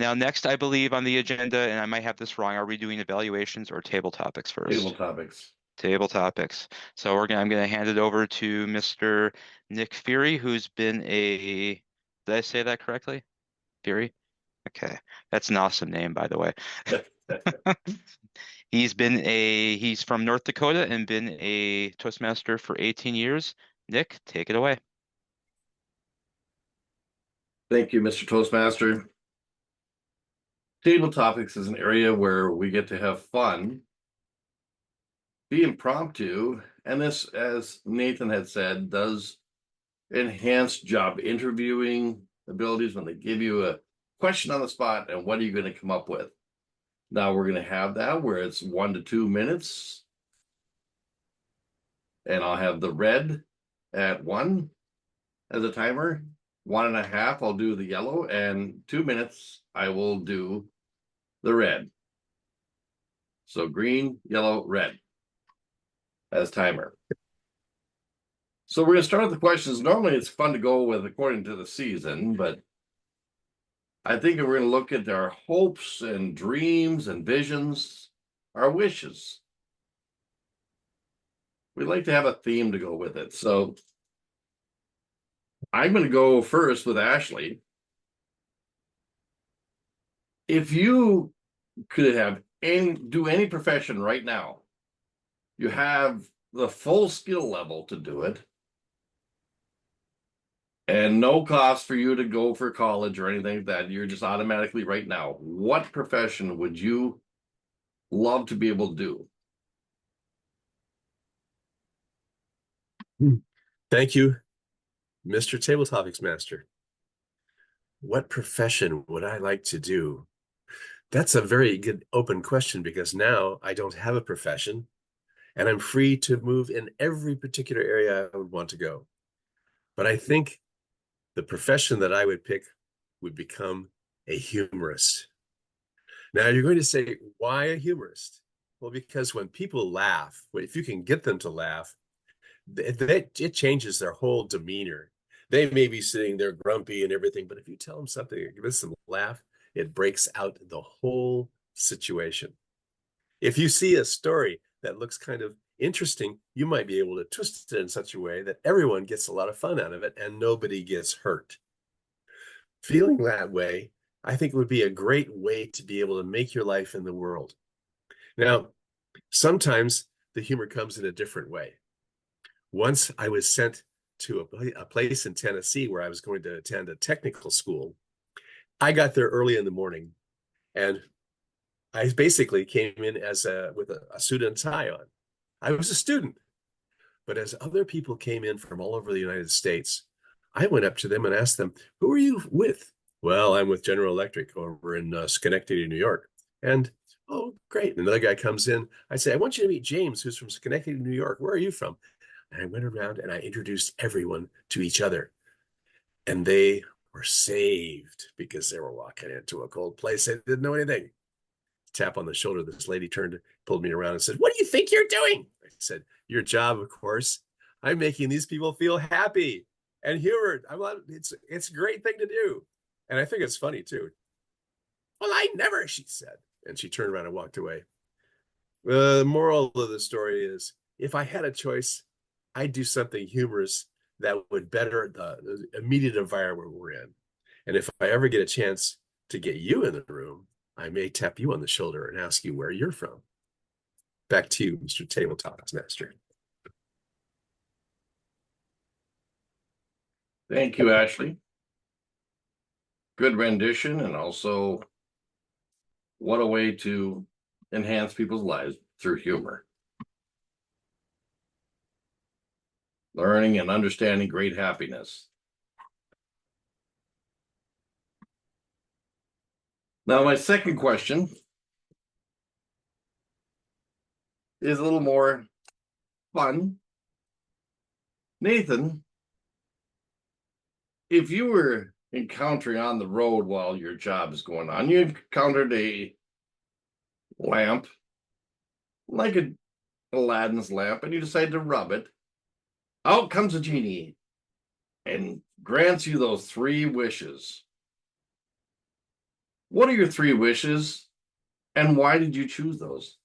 Now, next, I believe on the agenda, and I might have this wrong, are we doing evaluations or table topics Table first? topics. Table topics. So I'm gonna hand it over to Mr. Nick Fury, who's been a, did I say that correctly? Fury? Okay. That's an awesome name, by the way. He's from North Dakota and been a Toastmaster for 18 years. Nick, take it away. Thank you, Mr. Toastmaster. Table topics is an area where we get to have fun, be impromptu, and this, as Nathan had said, does enhance job interviewing abilities when they give you a question on the spot and what are you going to come up with. Now we're going to have that where it's 1 to 2 minutes, and I'll have the red at 1 as a timer. 1.5, I'll do the yellow, and 2 minutes, I will do the red. So green, yellow, red as timer. So we're going to start with the questions. Normally it's fun to go with according to the season, but I think we're going to look at our hopes and dreams and visions, our wishes. We like to have a theme to go with it. So I'm going to go first with Ashley. If you could have do any profession right now, you have the full skill level to do it, and no cost for you to go for college or anything like that. You're just automatically right now. What profession would you love to be able to do? Thank you, Mr. Table Topics Master. What profession would I like to do? That's a very good open question because now I don't have a profession and I'm free to move in every particular area I would want to go. But I think the profession that I would pick would become a humorist. Now you're going to say, why a humorist? Well, because when people laugh, if you can get them to laugh, it changes their whole demeanor. They may be sitting there grumpy and everything, but if you tell them something and give them a laugh, it breaks out the whole situation. If you see a story that looks kind of interesting, you might be able to twist it in such a way that everyone gets a lot of fun out of it and nobody gets hurt. Feeling that way, I think would be a great way to be able to make your life in the world. Now, sometimes the humor comes in a different way. Once I was sent to a place in Tennessee where I was going to attend a technical school. I got there early in the morning, and I basically came in with a suit and tie on. I was a student, but as other people came in from all over the United States, I went up to them and asked them, "Who are you with?" "Well, I'm with General Electric over in Schenectady, New York." And, "Oh, great." And another guy comes in. I say, "I want you to meet James, who's from Schenectady, New York. Where are you from?" And I went around and I introduced everyone to each other. And they were saved because they were walking into a cold place. They didn't know anything. Tap on the shoulder. This lady pulled me around and said, "What do you think you're doing?" I said, "Your job, of course. I'm making these people feel happy and humored. It's a great thing to do." And I think it's funny too. "Well, I never," she said. And she turned around and walked away. The moral of the story is, if I had a choice, I'd do something humorous that would better the immediate environment we're in. And if I ever get a chance to get you in the room, I may tap you on the shoulder and ask you where you're from. Back to you, Mr. Table Topics Master. Thank you, Ashley. Good rendition, and also what a way to enhance people's lives through humor. Learning and understanding great happiness. Now, my second question is a little more fun. Nathan, if you were encountering on the road while your job is going on, you encountered a lamp, like Aladdin's lamp, and you decide to rub it. Out comes a genie and grants you those 3 wishes. What are your 3 wishes and why did you choose those?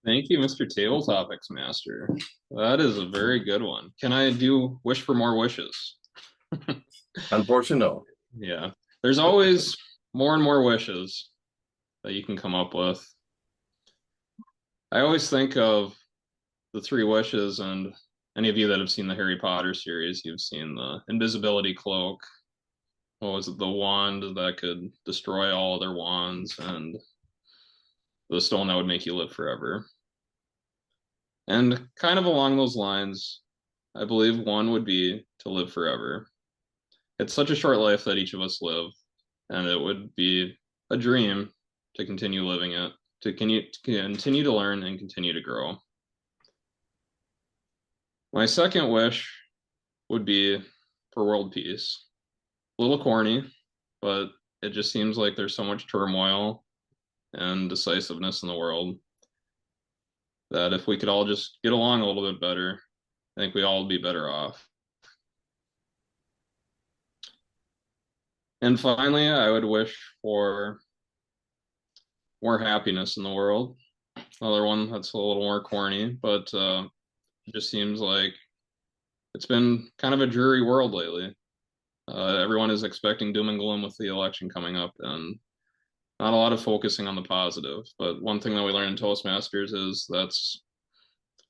Thank you, Mr. Table Topics Master. That is a very good one. Can I do wish for more wishes? Unfortunately, no. Yeah. There's always more and more wishes that you can come up with. I always think of the 3 wishes, and any of you that have seen the Harry Potter series, you've seen the invisibility cloak. What was it? The wand that could destroy all other wands, and the stone that would make you live forever. And kind of along those lines, I believe one would be to live forever. It's such a short life that each of us live, and it would be a dream to continue living it, to continue to learn and continue to grow. My second wish would be for world peace. A little corny, but it just seems like there's so much turmoil and decisiveness in the world that if we could all just get along a little bit better, I think we all would be better off. And finally, I would wish for more happiness in the world. Another one that's a little more corny, but it just seems like it's been kind of a dreary world lately. Everyone is expecting doom and gloom with the election coming up, and not a lot of focusing on the positive. But one thing that we learned in Toastmasters is that's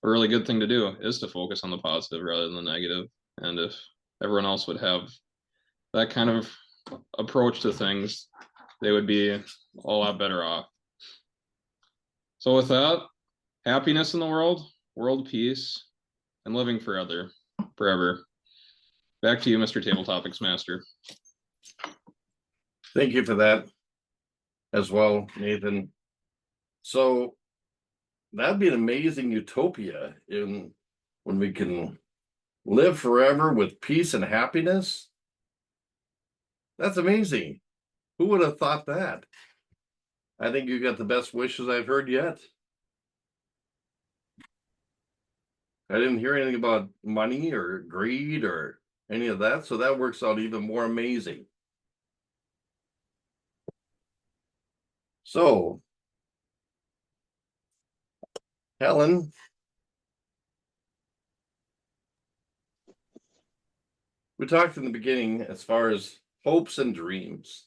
a really good thing to do, is to focus on the positive rather than the negative. And if everyone else would have that kind of approach to things, they would be a lot better off. So with that, happiness in the world peace, and living forever. Back to you, Mr. Table Topics Master. Thank you for that as well, Nathan. So that'd be an amazing utopia in when we can live forever with peace and happiness. That's amazing. Who would have thought that? I think you got the best wishes I've heard yet. I didn't hear anything about money or greed or any of that, so that works out even more amazing. So, Helen, we talked in the beginning as far as hopes and dreams.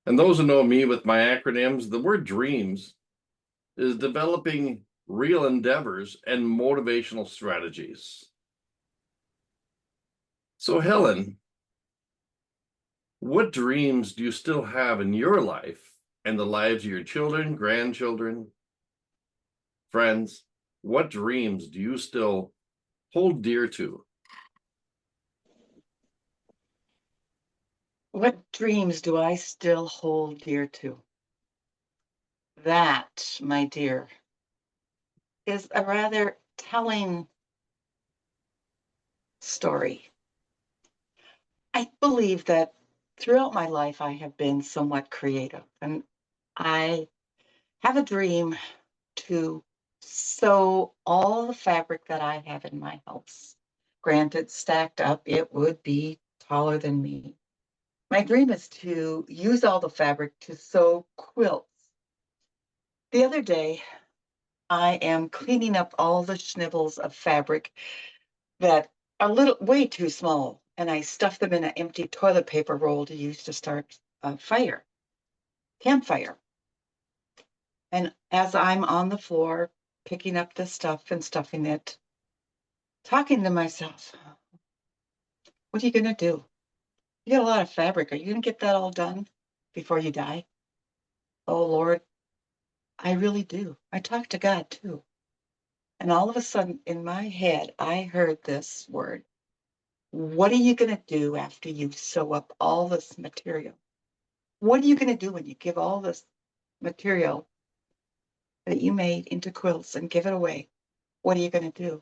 And those who know me with my acronyms, the word dreams is developing real endeavors and motivational strategies. So, Helen, what dreams do you still have in your life and the lives of your children, grandchildren, friends? What dreams do you still hold dear to? What dreams do I still hold dear to? That, my dear, is a rather telling story. I believe that throughout my life, I have been somewhat creative, and I have a dream to sew all the fabric that I have in my house. Granted, stacked up, it would be taller than me. My dream is to use all the fabric to sew quilts. The other day, I am cleaning up all the schnibbles of fabric that are way too small, and I stuff them in an empty toilet paper roll to use to start a campfire. And as I'm on the floor picking up the stuff and stuffing it, talking to myself, what are you going to do? You got a lot of fabric. Are you going to get that all done before you die? Oh, Lord, I really do. I talk to God too. And all of a sudden in my head, I heard this word. What are you going to do after you sew up all this material? What are you going to do when you give all this material that you made into quilts and give it away? What are you going to do?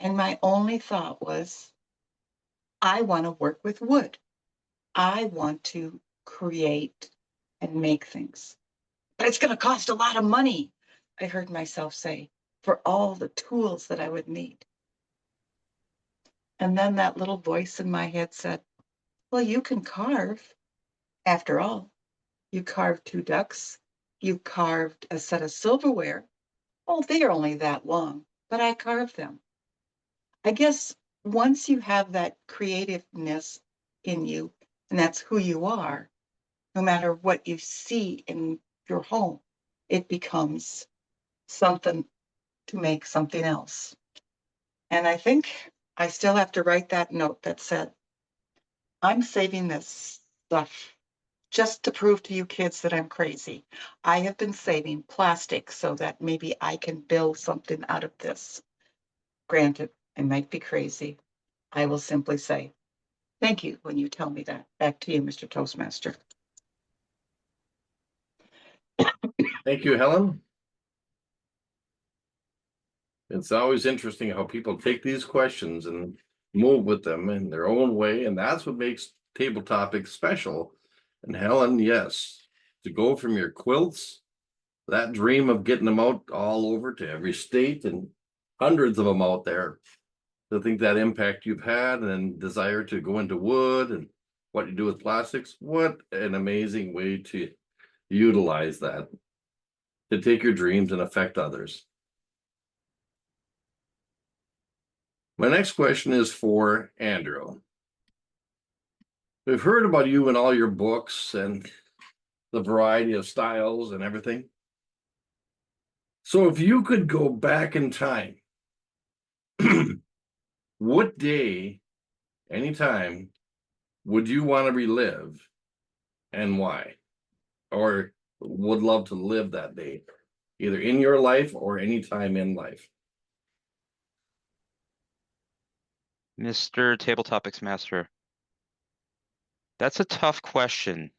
And my only thought was, I want to work with wood. I want to create and make things. But it's going to cost a lot of money, I heard myself say, for all the tools that I would need. And then that little voice in my head said, well, you can carve. After all, you carved 2 ducks. You carved a set of silverware. Oh, they are only that long, but I carved them. I guess once you have that creativeness in you, and that's who you are, no matter what you see in your home, it becomes something to make something else. And I think I still have to write that note that said, I'm saving this stuff just to prove to you kids that I'm crazy. I have been saving plastic so that maybe I can build something out of this. Granted, I might be crazy. I will simply say, thank you when you tell me that. Back to you, Mr. Toastmaster. Thank you, Helen. It's always interesting how people take these questions and move with them in their own way, and that's what makes table topics special. And Helen, yes, to go from your quilts, that dream of getting them out all over to every state and hundreds of them out there, to think that impact you've had and desire to go into wood and what you do with plastics, what an amazing way to utilize that, to take your dreams and affect others. My next question is for Andrew. We've heard about you in all your books and the variety of styles and everything. So if you could go back in time, what day, anytime, would you want to relive and why? Or would love to live that day, either in your life or any time in life? Mr. Table Topics Master. That's a tough question.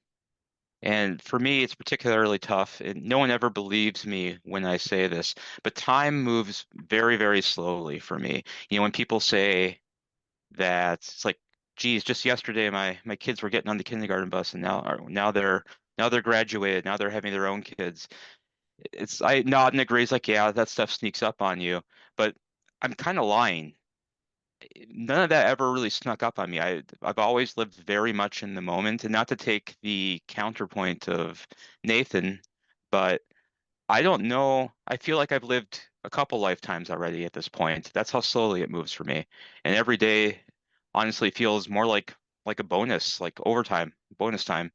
And for me, it's particularly tough. And no one ever believes me when I say this, but time moves very, very slowly for me. When people say that, it's like, geez, just yesterday my kids were getting on the kindergarten bus, and now they're graduated. Now they're having their own kids. I nod and agree. It's like, yeah, that stuff sneaks up on you, but I'm kind of lying. None of that ever really snuck up on me. I've always lived very much in the moment, and not to take the counterpoint of Nathan, but I don't know. I feel like I've lived a couple lifetimes already at this point. That's how slowly it moves for me. And every day honestly feels more like a bonus, like overtime, bonus time.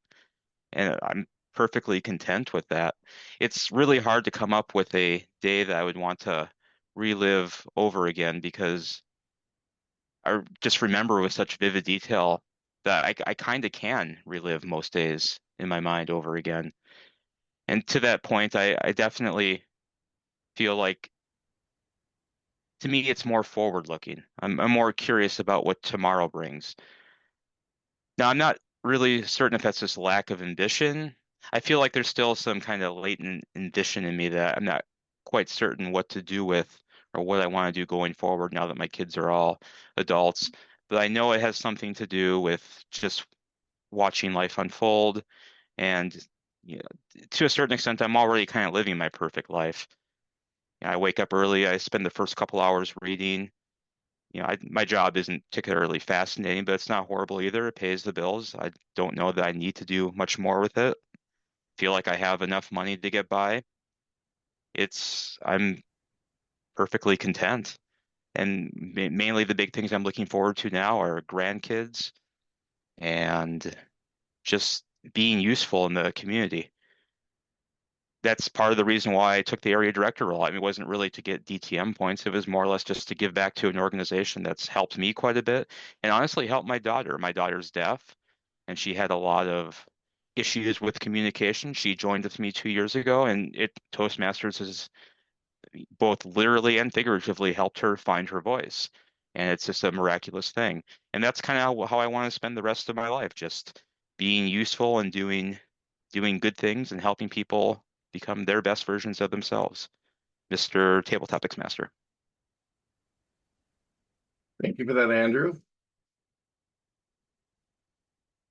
And I'm perfectly content with that. It's really hard to come up with a day that I would want to relive over again because I just remember with such vivid detail that I kind of can relive most days in my mind over again. And to that point, I definitely feel like to me it's more forward looking. I'm more curious about what tomorrow brings. Now, I'm not really certain if that's just lack of ambition. I feel like there's still some kind of latent ambition in me that I'm not quite certain what to do with or what I want to do going forward now that my kids are all adults. But I know it has something to do with just watching life unfold. And you know, to a certain extent, I'm already kind of living my perfect life. I wake up early, I spend the first couple hours reading. My job isn't particularly fascinating, but it's not horrible either. It pays the bills. I don't know that I need to do much more with it. Feel like I have enough money to get by. I'm perfectly content. And mainly the big things I'm looking forward to now are grandkids and just being useful in the community. That's part of the reason why I took the area director role. I mean, it wasn't really to get DTM points. It was more or less just to give back to an organization that's helped me quite a bit and honestly helped my daughter. My daughter's deaf and she had a lot of issues with communication. She joined with me 2 years ago, and Toastmasters has both literally and figuratively helped her find her voice. And it's just a miraculous thing. And that's kind of how I want to spend the rest of my life, just being useful and doing good things and helping people become their best versions of themselves. Mr. Table Topics Master. Thank you for that, Andrew.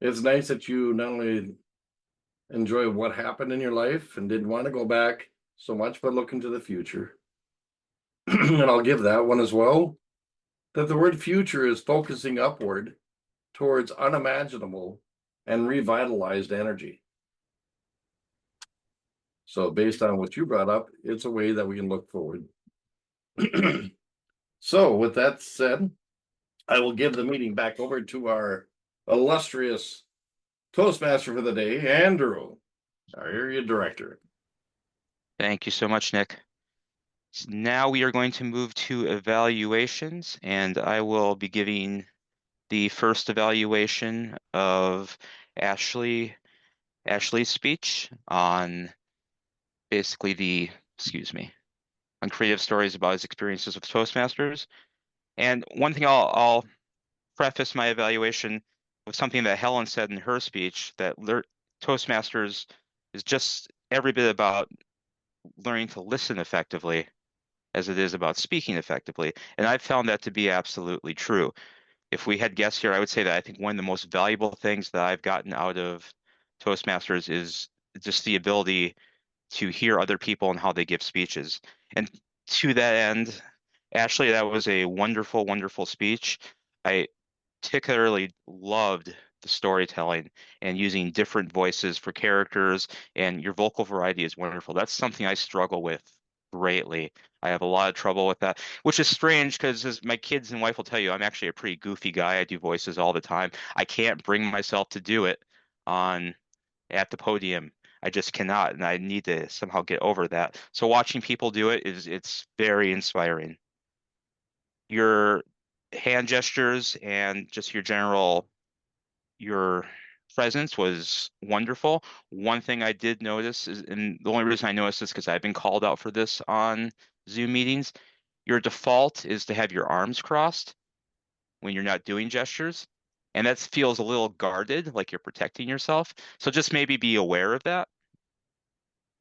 It's nice that you not only enjoy what happened in your life and didn't want to go back so much, but look into the future. And I'll give that one as well. that the word future is focusing upward towards unimaginable and revitalized energy. So based on what you brought up, it's a way that we can look forward. So with that said, I will give the meeting back over to our illustrious Toastmaster for the day, Andrew, our area director. Thank you so much, Nick. So now we are going to move to evaluations, and I will be giving the first evaluation of Ashley's speech on basically on creative stories about his experiences with Toastmasters. And one thing I'll preface my evaluation with something that Helen said in her speech, that Toastmasters is just every bit about learning to listen effectively as it is about speaking effectively. And I've found that to be absolutely true. If we had guests here, I would say that I think one of the most valuable things that I've gotten out of Toastmasters is just the ability to hear other people and how they give speeches. And to that end, Ashley, that was a wonderful, wonderful speech. I particularly loved the storytelling and using different voices for characters, and your vocal variety is wonderful. That's something I struggle with greatly. I have a lot of trouble with that, which is strange because as my kids and wife will tell you, I'm actually a pretty goofy guy. I do voices all the time. I can't bring myself to do it on at the podium. I just cannot, and I need to somehow get over that. So watching people do it's very inspiring. Your hand gestures and just your presence was wonderful. One thing I did notice is, and the only reason I noticed this because I've been called out for this on Zoom meetings, your default is to have your arms crossed when you're not doing gestures. And that feels a little guarded, like you're protecting yourself. So just maybe be aware of that.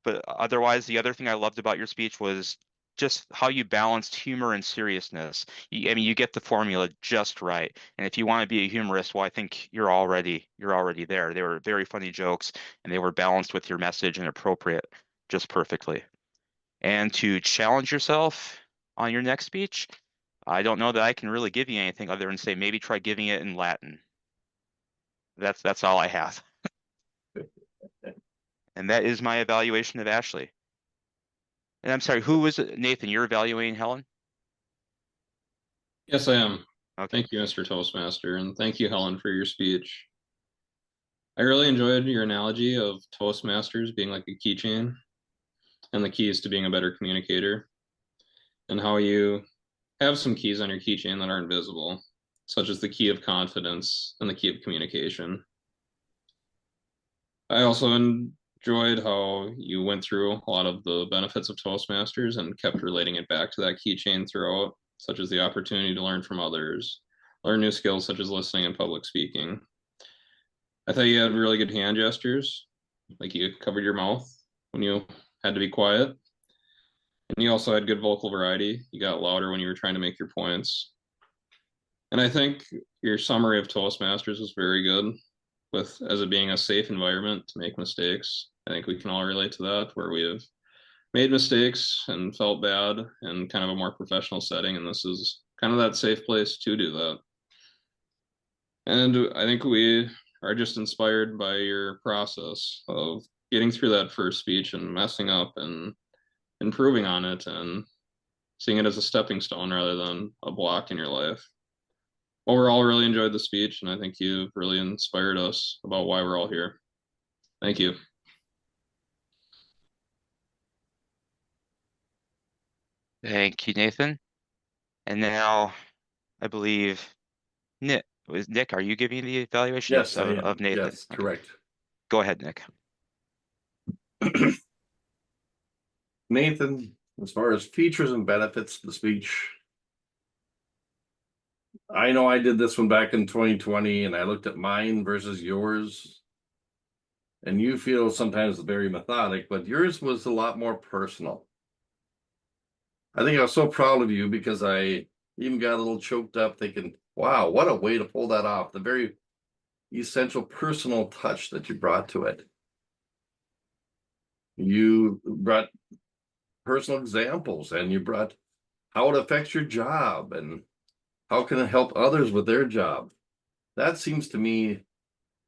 But otherwise, the other thing I loved about your speech was just how you balanced humor and seriousness. I mean, you get the formula just right. And if you want to be a humorist, well, I think you're already there. They were very funny jokes, and they were balanced with your message and appropriate just perfectly. And to challenge yourself on your next speech, I don't know that I can really give you anything other than say maybe try giving it in Latin. That's all I have. And that is my evaluation of Ashley. And I'm sorry, who was it? Nathan, you're evaluating Helen? Yes, I am. Okay. Thank you, Mr. Toastmaster, and thank you, Helen, for your speech. I really enjoyed your analogy of Toastmasters being like a keychain and the keys to being a better communicator, and how you have some keys on your keychain that aren't visible, such as the key of confidence and the key of communication. I also enjoyed how you went through a lot of the benefits of Toastmasters and kept relating it back to that keychain throughout, such as the opportunity to learn from others, learn new skills such as listening and public speaking. I thought you had really good hand gestures, like you covered your mouth when you had to be quiet. And you also had good vocal variety. You got louder when you were trying to make your points. And I think your summary of Toastmasters was very good, with as it being a safe environment to make mistakes. I think we can all relate to that, where we have made mistakes and felt bad in kind of a more professional setting. And this is kind of that safe place to do that. And I think we are just inspired by your process of getting through that first speech and messing up and improving on it and seeing it as a stepping stone rather than a block in your life. Overall, really enjoyed the speech, and I think you've really inspired us about why we're all here. Thank you. Thank you, Nathan. And now I believe Nick, are you giving the evaluation Yes, I of am. Nathan? Yes, Okay. correct. Go ahead, Nick. Nathan, as far as features and benefits of the speech, I know I did this one back in 2020 and I looked at mine versus yours. And you feel sometimes very methodic, but yours was a lot more personal. I think I was so proud of you because I even got a little choked up thinking, wow, what a way to pull that off. The very essential personal touch that you brought to it. You brought personal examples and you brought how it affects your job and How can it help others with their job? That seems to me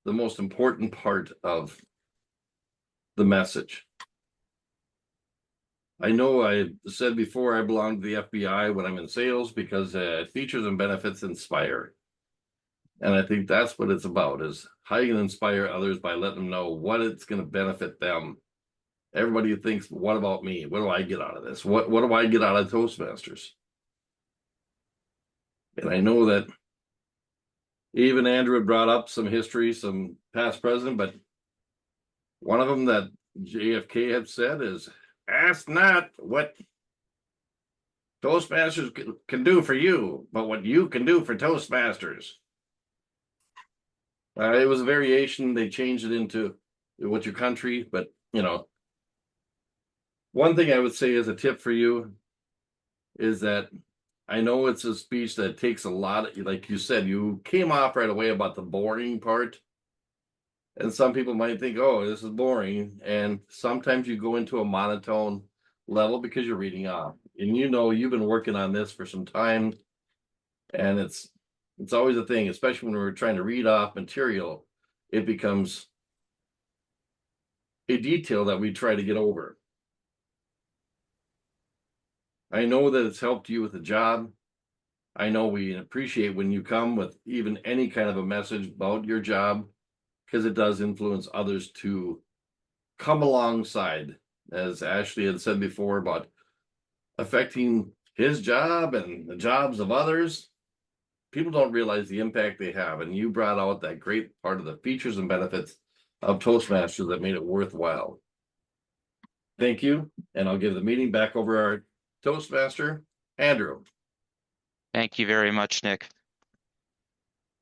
the most important part of the message. I know I said before I belong to the FBI when I'm in sales because features and benefits inspire. And I think that's what it's about, is how you can inspire others by letting them know what it's going to benefit them. Everybody thinks, what about me? What do I get out of this? What do I get out of Toastmasters? And I know that even Andrew had brought up some history, some past president, but one of them that JFK had said is, ask not what Toastmasters can do for you, but what you can do for Toastmasters. It was a variation. They changed it into what's your country, but one thing I would say as a tip for you is that I know it's a speech that takes a lot, like you said, you came off right away about the boring part. And some people might think, oh, this is boring. And sometimes you go into a monotone level because you're reading off. And you've been working on this for some time. And it's always a thing, especially when we're trying to read off material, it becomes a detail that we try to get over. I know that it's helped you with the job. I know we appreciate when you come with even any kind of a message about your job, because it does influence others to come alongside, as Ashley had said before, about affecting his job and the jobs of others. People don't realize the impact they have, and you brought out that great part of the features and benefits of Toastmasters that made it worthwhile. Thank you, and I'll give the meeting back over our Toastmaster, Andrew. Thank you very much, Nick.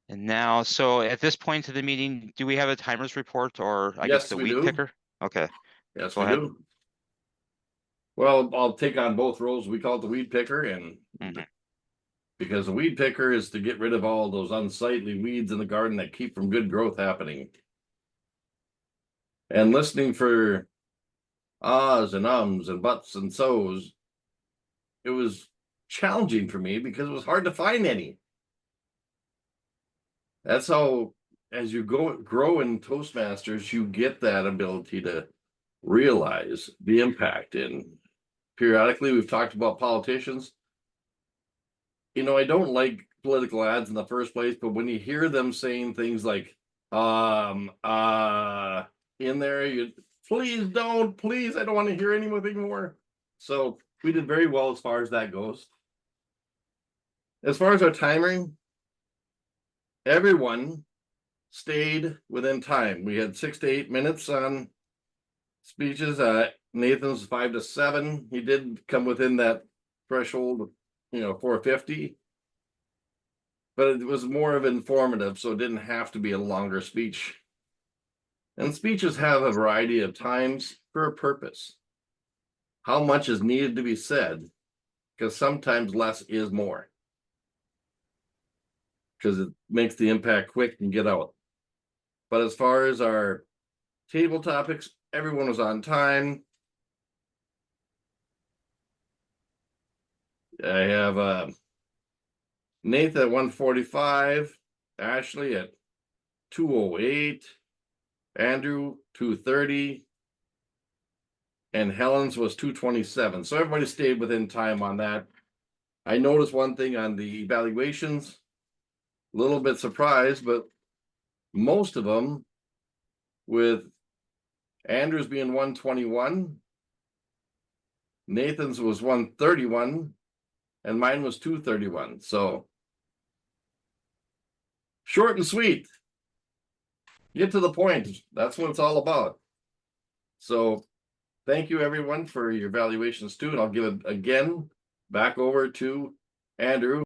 And now, so at this point of the meeting, do we have a timer's report, or I guess Yes, the we weed do. picker? Okay, Yes, go we ahead. do. Well, I'll take on both roles. We call it the weed picker, and because the weed picker is to get rid of all those unsightly weeds in the garden that keep from good growth happening. And listening for ahs and ums and buts and so's, it was challenging for me because it was hard to find any. That's how, as you grow in Toastmasters, you get that ability to realize the impact. And periodically, we've talked about politicians. I don't like political ads in the first place, but when you hear them saying things like in there, you please don't, please, I don't want to hear anything more. So we did very well as far as that goes. As far as our timing, everyone stayed within time. We had 6 to 8 minutes on speeches. Nathan's 5 to 7. He did come within that threshold, 450. But it was more of informative, so it didn't have to be a longer speech. And speeches have a variety of times for a purpose. How much is needed to be said? Because sometimes less is more. Because it makes the impact quick and get out. But as far as our table topics, everyone was on time. I have Nathan at 145, Ashley at 208, Andrew 230, and Helen's was 227. So everybody stayed within time on that. I noticed one thing on the evaluations, a little bit surprised, but most of them, with Andrew's being 121, Nathan's was 131, and mine was 231. So short and sweet. Get to the point. That's what it's all about. So thank you, everyone, for your evaluations too. And I'll give it again back over to Andrew.